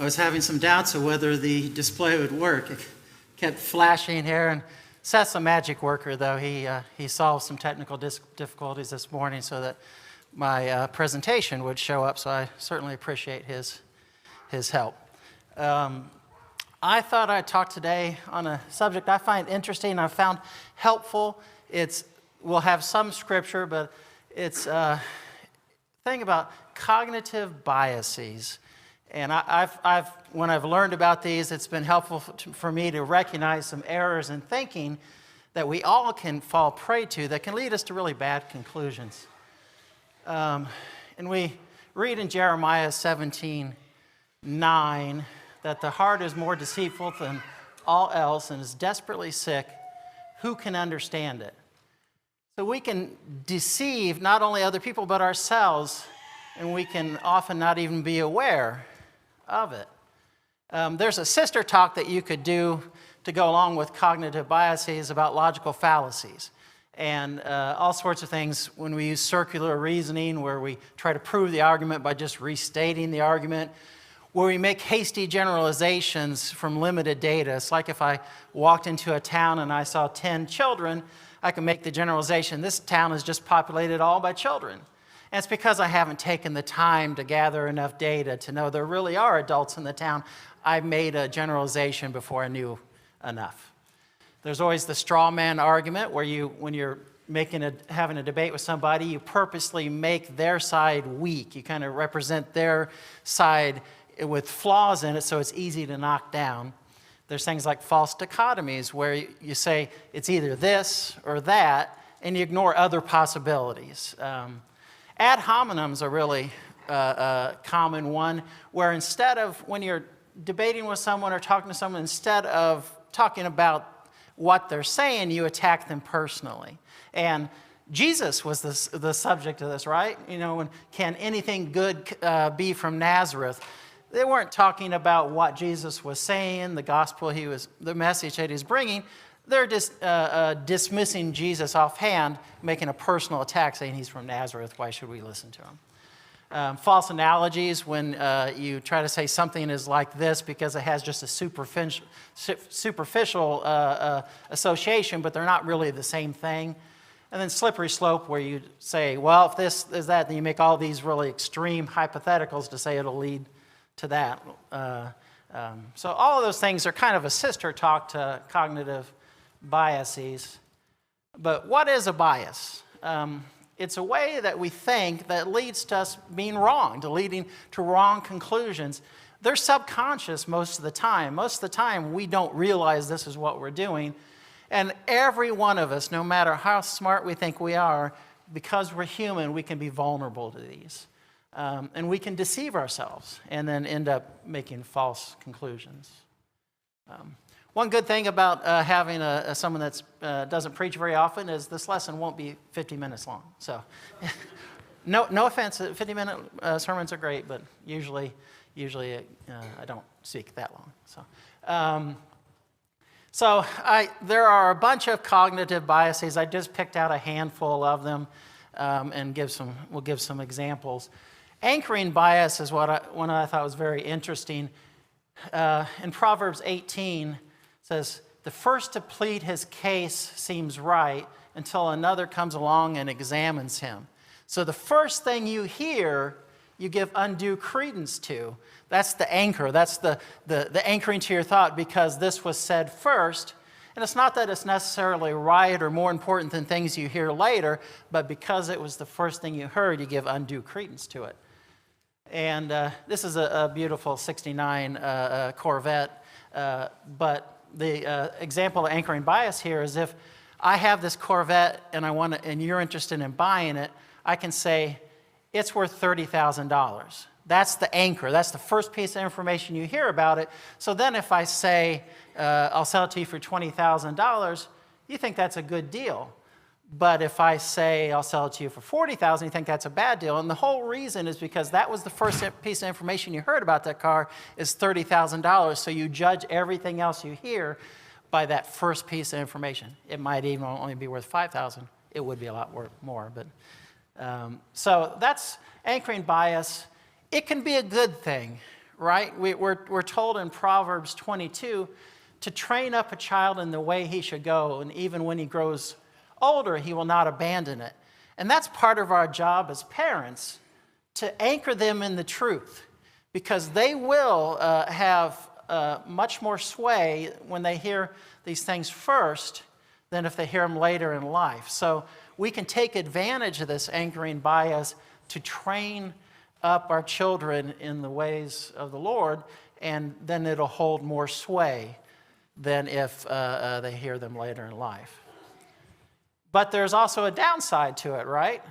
was having some doubts of whether the display would work. It kept flashing here, and Seth's a magic worker, though. He solved some technical difficulties this morning so that my presentation would show up, so I certainly appreciate his help. I thought I'd talk today on a subject I find interesting and I found helpful. We'll have some scripture, but it's a thing about cognitive biases. And when I've learned about these, it's been helpful for me to recognize some errors in thinking that we all can fall prey to that can lead us to really bad conclusions. And we read in Jeremiah 17:9 that the heart is more deceitful than all else and is desperately sick. Who can understand it? So we can deceive not only other people but ourselves, and we can often not even be aware of it. There's a sister talk that you could do to go along with cognitive biases about logical fallacies and all sorts of things when we use circular reasoning, where we try to prove the argument by just restating the argument, where we make hasty generalizations from limited data. It's like if I walked into a town and I saw 10 children, I can make the generalization, this town is just populated all by children. And it's because I haven't taken the time to gather enough data to know there really are adults in the town. I made a generalization before I knew enough. There's always the straw man argument where when you're having a debate with somebody, you purposely make their side weak. You kind of represent their side with flaws in it so it's easy to knock down. There's things like false dichotomies where you say it's either this or that and you ignore other possibilities. Ad hominem's a really common one, where instead of, when you're debating with someone or talking to someone, instead of talking about what they're saying, you attack them personally. And Jesus was the subject of this, right? You know, when can anything good be from Nazareth? They weren't talking about what Jesus was saying, the message that he's bringing. They're just dismissing Jesus offhand, making a personal attack, saying he's from Nazareth. Why should we listen to him? False analogies, when you try to say something is like this because it has just a superficial association, but they're not really the same thing. And then slippery slope, where you say, well, if this is that, then you make all these really extreme hypotheticals to say it'll lead to that. So all of those things are kind of a sister talk to cognitive biases. But what is a bias? It's a way that we think that leads to us being wrong, leading to wrong conclusions. They're subconscious most of the time. Most of the time, we don't realize this is what we're doing. And every one of us, no matter how smart we think we are, because we're human, we can be vulnerable to these. And we can deceive ourselves and then end up making false conclusions. One good thing about having someone that doesn't preach very often is this lesson won't be 50 minutes long. So, no offense, 50-minute sermons are great, but usually I don't speak that long. So, there are a bunch of cognitive biases. I just picked out a handful of them and we'll give some examples. Anchoring bias is one I thought was very interesting. In Proverbs 18, says, the first to plead his case seems right until another comes along and examines him. So the first thing you hear, you give undue credence to. That's the anchor. That's the anchoring to your thought because this was said first. And it's not that it's necessarily right or more important than things you hear later, but because it was the first thing you heard, you give undue credence to it. And this is a beautiful 69 Corvette, but the example of anchoring bias here is if I have this Corvette and you're interested in buying it, I can say it's worth $30,000. That's the anchor. That's the first piece of information you hear about it. So then if I say I'll sell it to you for $20,000, you think that's a good deal. But if I say I'll sell it to you for $40,000, you think that's a bad deal. And the whole reason is because that was the first piece of information you heard about that car is $30,000. So you judge everything else you hear by that first piece of information. It might even only be worth $5,000. It would be a lot more. But so that's anchoring bias. It can be a good thing, right? We're told in Proverbs 22 to train up a child in the way he should go, and even when he grows older, he will not abandon it. And that's part of our job as parents, to anchor them in the truth, because they will have much more sway when they hear these things first than if they hear them later in life. So we can take advantage of this anchoring bias to train up our children in the ways of the Lord, and then it'll hold more sway than if they hear them later in life. But there's also a downside to it, right?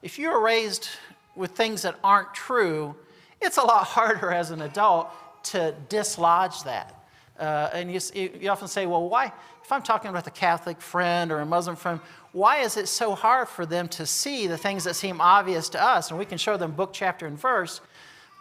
If you're raised with things that aren't true, it's a lot harder as an adult to dislodge that. And you often say, well, why, if I'm talking with a Catholic friend or a Muslim friend, why is it so hard for them to see the things that seem obvious to us? And we can show them book, chapter, and verse.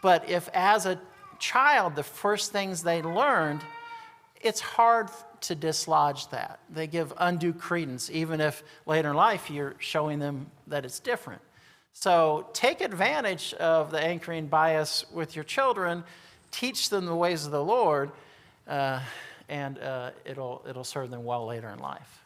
But if as a child, the first things they learned, it's hard to dislodge that. They give undue credence, even if later in life you're showing them that it's different. So take advantage of the anchoring bias with your children, teach them the ways of the Lord, and it'll serve them well later in life.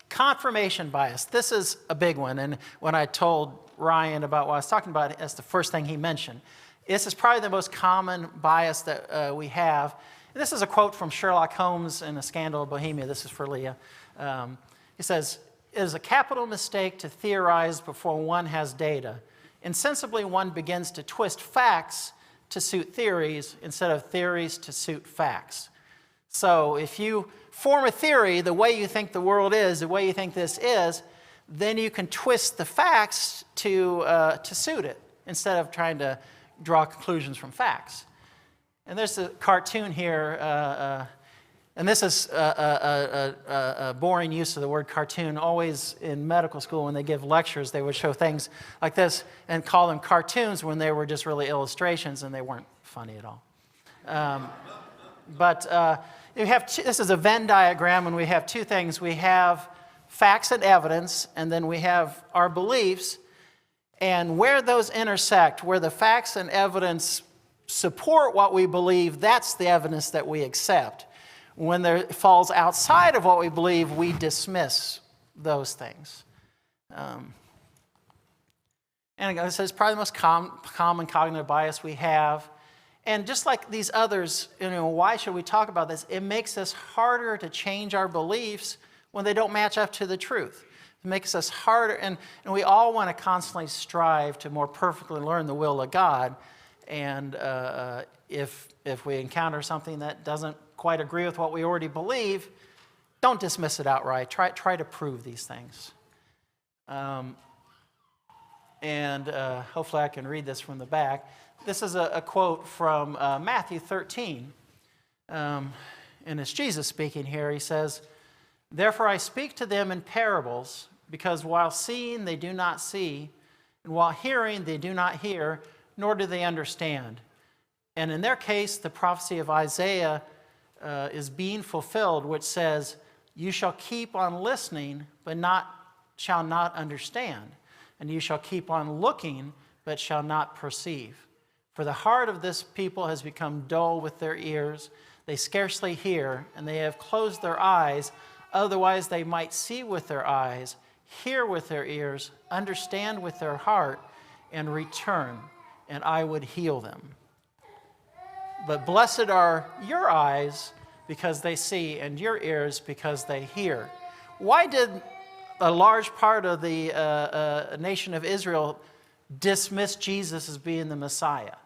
Confirmation bias. This is a big one, and when I told Ryan about what I was talking about, that's the first thing he mentioned. This is probably the most common bias that we have. And this is a quote from Sherlock Holmes in A Scandal of Bohemia. This is for Leah. He says, "It is a capital mistake to theorize before one has data. Insensibly, one begins to twist facts to suit theories instead of theories to suit facts." So if you form a theory the way you think the world is, the way you think this is, then you can twist the facts to suit it instead of trying to draw conclusions from facts. And there's a cartoon here, and this is a boring use of the word cartoon. Always in medical school when they give lectures, they would show things like this and call them cartoons when they were just really illustrations, and they weren't funny at all. This is a Venn diagram, and we have two things. We have facts and evidence, and then we have our beliefs. And where those intersect, where the facts and evidence support what we believe, that's the evidence that we accept. When it falls outside of what we believe, we dismiss those things. And this is probably the most common cognitive bias we have. And just like these others, why should we talk about this? It makes us harder to change our beliefs when they don't match up to the truth. It makes us harder, and we all want to constantly strive to more perfectly learn the will of God. And if we encounter something that doesn't quite agree with what we already believe, don't dismiss it outright. Try to prove these things. Hopefully I can read this from the back. This is a quote from Matthew 13. And it's Jesus speaking here. He says, "Therefore I speak to them in parables, because while seeing they do not see, and while hearing they do not hear, nor do they understand. And in their case, the prophecy of Isaiah is being fulfilled, which says, 'You shall keep on listening, but shall not understand. And you shall keep on looking, but shall not perceive. For the heart of this people has become dull with their ears. They scarcely hear, and they have closed their eyes. Otherwise they might see with their eyes, hear with their ears, understand with their heart, and return, and I would heal them. But blessed are your eyes because they see, and your ears because they hear." Why did a large part of the nation of Israel dismiss Jesus as being the Messiah?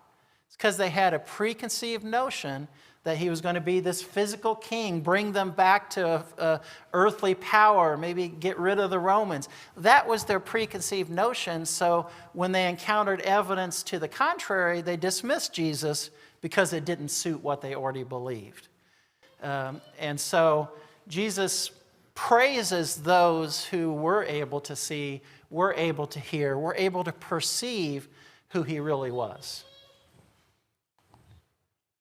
It's because they had a preconceived notion that he was going to be this physical king, bring them back to earthly power, maybe get rid of the Romans. That was their preconceived notion. So when they encountered evidence to the contrary, they dismissed Jesus because it didn't suit what they already believed. And so Jesus praises those who were able to see, were able to hear, were able to perceive who he really was.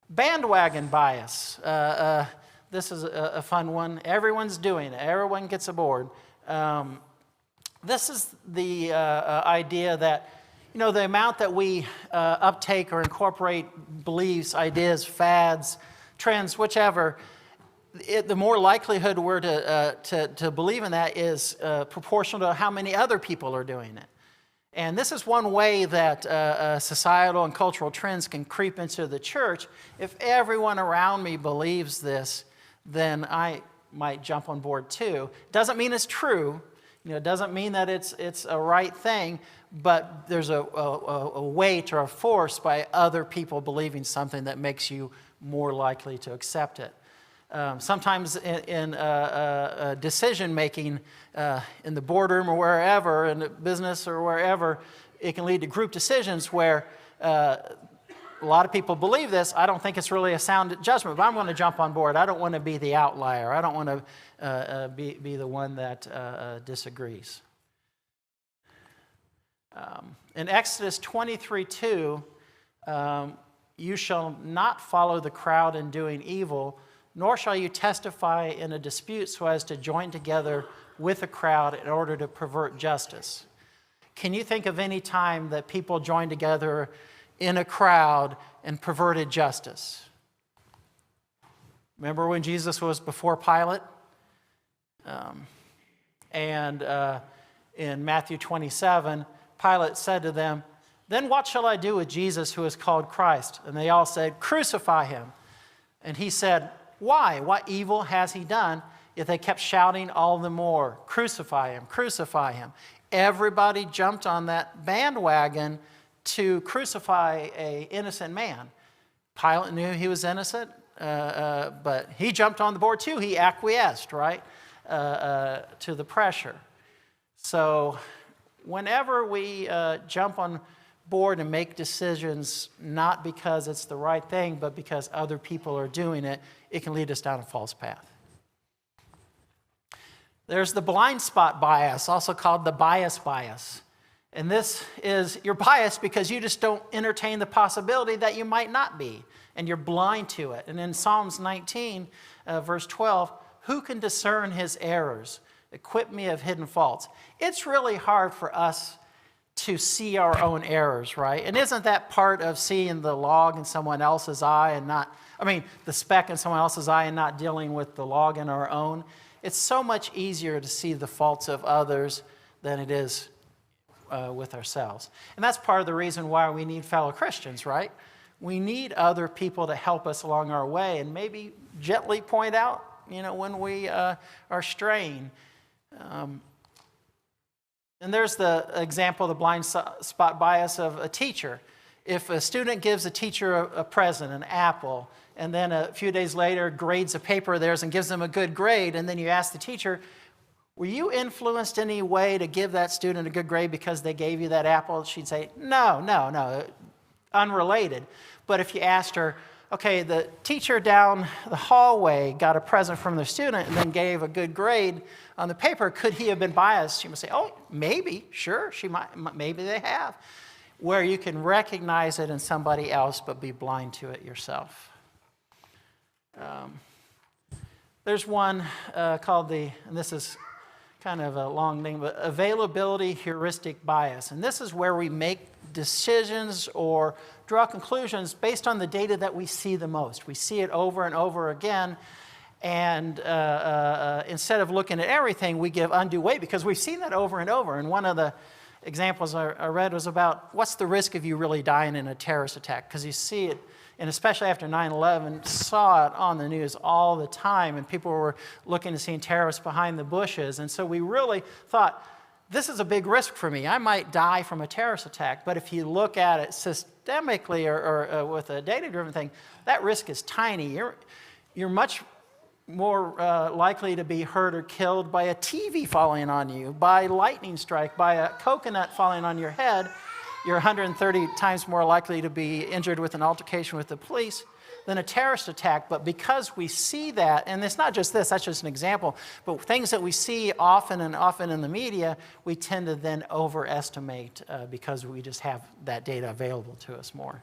Bandwagon bias. This is a fun one. Everyone's doing it. Everyone gets aboard. This is the idea that the amount that we uptake or incorporate beliefs, ideas, fads, trends, whichever, the more likelihood we're to believe in that is proportional to how many other people are doing it. And this is one way that societal and cultural trends can creep into the church. If everyone around me believes this, then I might jump on board too. Doesn't mean it's true. It doesn't mean that it's a right thing, but there's a weight or a force by other people believing something that makes you more likely to accept it. Sometimes in decision-making in the boardroom or wherever, in the business or wherever, it can lead to group decisions where a lot of people believe this. I don't think it's really a sound judgment, but I'm going to jump on board. I don't want to be the outlier. I don't want to be the one that disagrees. In Exodus 23:2, you shall not follow the crowd in doing evil, nor shall you testify in a dispute so as to join together with a crowd in order to pervert justice. Can you think of any time that people joined together in a crowd and perverted justice? Remember when Jesus was before Pilate? In Matthew 27, Pilate said to them, "Then what shall I do with Jesus who is called Christ?" And they all said, "Crucify him." And he said, "Why? What evil has he done?" Yet they kept shouting all the more, "Crucify him, crucify him." Everybody jumped on that bandwagon to crucify an innocent man. Pilate knew he was innocent, but he jumped on the board too. He acquiesced, right, to the pressure. So whenever we jump on board and make decisions not because it's the right thing, but because other people are doing it, it can lead us down a false path. There's the blind spot bias, also called the bias bias. And this is, you're biased because you just don't entertain the possibility that you might not be, and you're blind to it. And in Psalms 19, verse 12, who can discern his errors? Equip me of hidden faults. It's really hard for us to see our own errors, right? And isn't that part of seeing the log in someone else's eye and not, the speck in someone else's eye and not dealing with the log in our own? It's so much easier to see the faults of others than it is with ourselves. And that's part of the reason why we need fellow Christians, right? We need other people to help us along our way and maybe gently point out, when we are straying. And there's the example of the blind spot bias of a teacher. If a student gives a teacher a present, an apple, and then a few days later grades a paper of theirs and gives them a good grade, and then you ask the teacher, were you influenced in any way to give that student a good grade because they gave you that apple? She'd say, no, unrelated. But if you asked her, okay, the teacher down the hallway got a present from the student and then gave a good grade on the paper, could he have been biased? She would say, oh, maybe, sure, maybe they have. Where you can recognize it in somebody else but be blind to it yourself. There's one called and this is kind of a long name, but availability heuristic bias. And this is where we make decisions or draw conclusions based on the data that we see the most. We see it over and over again, and instead of looking at everything, we give undue weight because we've seen that over and over. And one of the examples I read was about what's the risk of you really dying in a terrorist attack? Because you see it, and especially after 9/11, saw it on the news all the time, and people were looking to see terrorists behind the bushes. And so we really thought, this is a big risk for me. I might die from a terrorist attack. But if you look at it systemically or with a data-driven thing, that risk is tiny. You're much more likely to be hurt or killed by a TV falling on you, by lightning strike, by a coconut falling on your head. You're 130 times more likely to be injured with an altercation with the police than a terrorist attack. But because we see that, and it's not just this, that's just an example, but things that we see often and often in the media, we tend to then overestimate because we just have that data available to us more.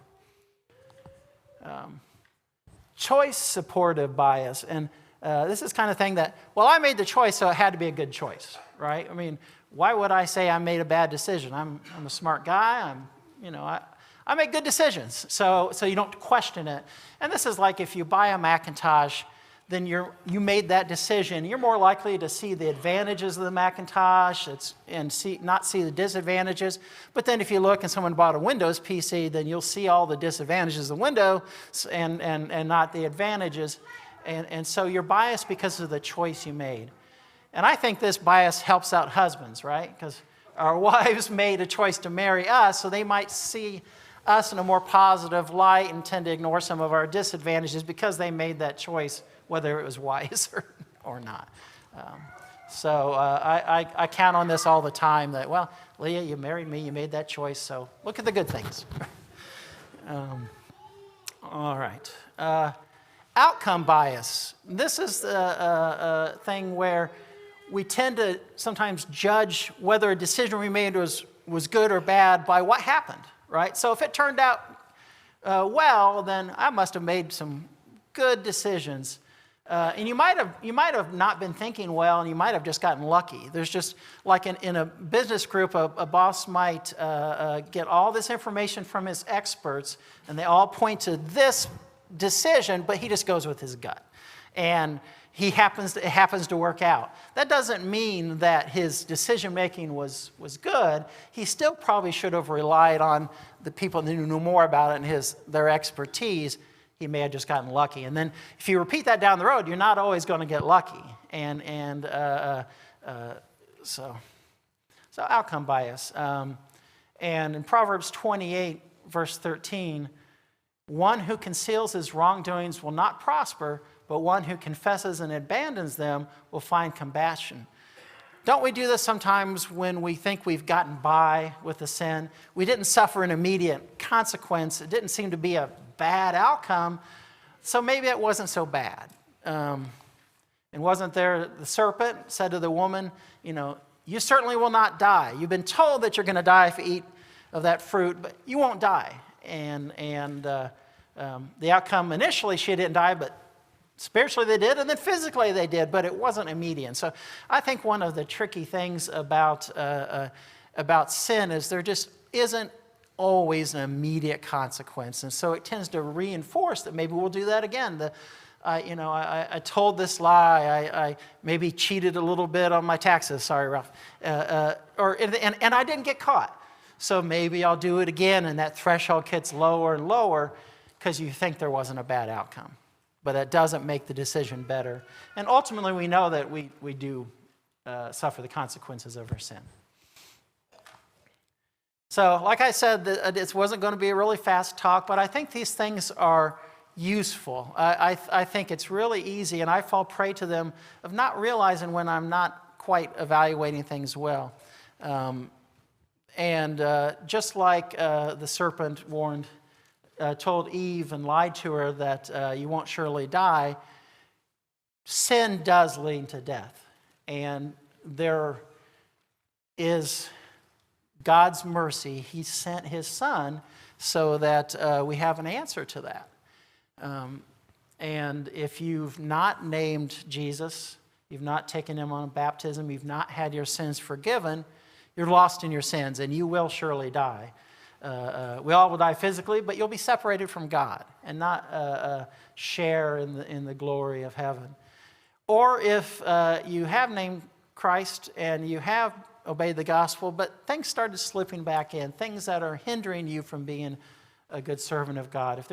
Choice supportive bias. And this is kind of thing that, well, I made the choice, so it had to be a good choice, right? Why would I say I made a bad decision? I'm a smart guy. I'm I make good decisions, so you don't question it. And this is like if you buy a Macintosh, then you made that decision. You're more likely to see the advantages of the Macintosh and not see the disadvantages. But then if you look and someone bought a Windows PC, then you'll see all the disadvantages of Windows and not the advantages. And so you're biased because of the choice you made. And I think this bias helps out husbands, right? Because our wives made a choice to marry us, so they might see us in a more positive light and tend to ignore some of our disadvantages because they made that choice, whether it was wise or not. I count on this all the time that, well, Leah, you married me, you made that choice, so look at the good things. All right. Outcome bias. This is the thing where we tend to sometimes judge whether a decision we made was good or bad by what happened, right? So if it turned out well, then I must have made some good decisions. And you might have not been thinking well, and you might have just gotten lucky. There's just, like in a business group, a boss might get all this information from his experts, and they all point to this decision, but he just goes with his gut. And it happens to work out. That doesn't mean that his decision-making was good. He still probably should have relied on the people who knew more about it and their expertise. He may have just gotten lucky. And then if you repeat that down the road, you're not always going to get lucky. So outcome bias. And in Proverbs 28, verse 13, one who conceals his wrongdoings will not prosper, but one who confesses and abandons them will find compassion. Don't we do this sometimes when we think we've gotten by with a sin? We didn't suffer an immediate consequence. It didn't seem to be a bad outcome, so maybe it wasn't so bad. And wasn't there the serpent said to the woman, you certainly will not die. You've been told that you're going to die if you eat of that fruit, but you won't die. And the outcome initially, she didn't die, but spiritually they did, and then physically they did, but it wasn't immediate. So I think one of the tricky things about sin is there just isn't always an immediate consequence, and so it tends to reinforce that maybe we'll do that again. I told this lie. I maybe cheated a little bit on my taxes. Sorry, Ralph. And I didn't get caught. So maybe I'll do it again, and that threshold gets lower and lower because you think there wasn't a bad outcome. But that doesn't make the decision better. And ultimately, we know that we do suffer the consequences of our sin. So, like I said, it wasn't going to be a really fast talk, but I think these things are useful. I think it's really easy, and I fall prey to them of not realizing when I'm not quite evaluating things well. Just like the serpent told Eve and lied to her that you won't surely die, sin does lead to death. And there is God's mercy. He sent his son so that we have an answer to that. And if you've not named Jesus, you've not taken him on baptism, you've not had your sins forgiven, you're lost in your sins and you will surely die. We all will die physically, but you'll be separated from God and not share in the glory of heaven. Or if you have named Christ and you have obeyed the gospel, but things started slipping back in, things that are hindering you from being a good servant of God. If there's